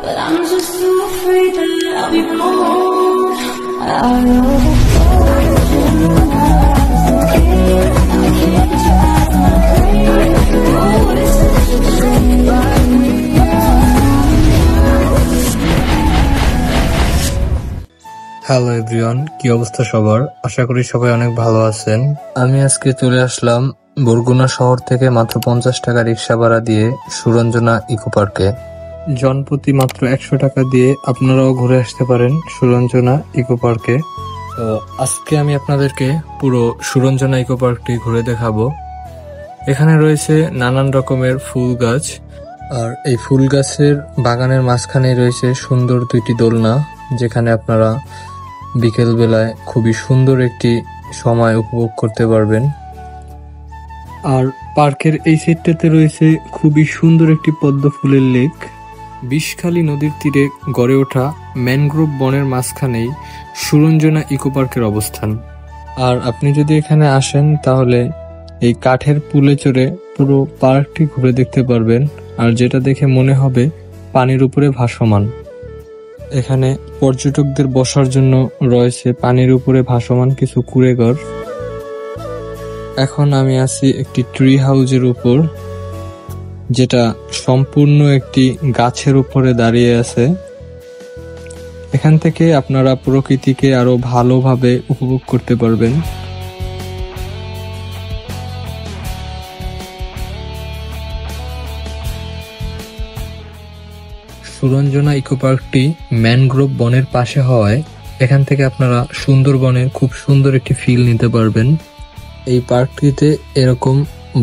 but I'm just too afraid that I'll be wrong. I know I can't try my brain. Oh, it's such a shame, but we hello everyone, কি অবস্থা সবার? আশা করি সবাই অনেক ভালো আছেন। আমি আজকে চলে আসলাম বরগুনা শহর থেকে মাত্র 50 টাকা রিক্সা ভাড়া দিয়ে সুরঞ্জনা ইকো পার্কে। জনপ্রতি মাত্র 100 টাকা দিয়ে আপনারাও ঘুরে আসতে পারেন সুরঞ্জনা ইকো পার্কে। তো আজকে আমি আপনাদেরকে পুরো সুরঞ্জনা ইকো পার্কটি ঘুরে দেখাবো। এখানে রয়েছে নানান রকমের ফুল গাছ, আর এই ফুল গাছের বাগানের মাঝখানে রয়েছে সুন্দর দুইটি দোলনা, যেখানে আপনারা বিকেল বেলায় খুবই সুন্দর একটি সময় উপভোগ করতে পারবেন। আর পার্কের এই সাইডটাতে রয়েছে খুবই সুন্দর একটি পদ্ম ফুলের লেক। বিষখালী নদীর তীরে গড়ে ওঠা ম্যানগ্রোভ বনের মাঝখানেই সুরঞ্জনা ইকো পার্কের অবস্থান। আর আপনি যদি এখানে আসেন তাহলে এই কাঠের পুলে চড়ে পুরো পার্কটি ঘুরে দেখতে পারবেন, আর যেটা দেখে মনে হবে পানির উপরে ভাসমান। এখানে পর্যটকদের বসার জন্য রয়েছে পানির উপরে ভাসমান কিছু কুঁড়েঘর। এখন আমি আছি একটি ট্রি হাউসের উপর, যেটা সম্পূর্ণ একটি গাছের উপরে দাঁড়িয়ে আছে। এখান থেকে আপনারা প্রকৃতিকে আরো ভালোভাবে উপভোগ করতে পারবেন। সুরঞ্জনা ইকো পার্কটি ম্যানগ্রোভ বনের পাশে হওয়ায় এখান থেকে আপনারা সুন্দরবনের খুব সুন্দর একটি ফিল নিতে পারবেন। এই পার্কটিতে এরকম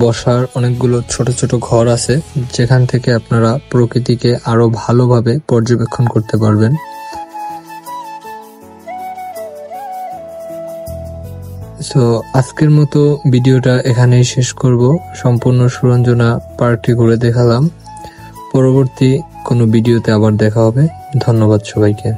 বসার অনেকগুলো ছোট ছোট ঘর আছে, যেখান থেকে আপনারা প্রকৃতিকে আরো ভালোভাবে পর্যবেক্ষণ করতে পারবেন। তো আজকের মতো ভিডিওটা এখানেই শেষ করব। সম্পূর্ণ সুরঞ্জনা পার্কটি ঘুরে দেখালাম। পরবর্তী কোনো ভিডিওতে আবার দেখা হবে। ধন্যবাদ সবাইকে।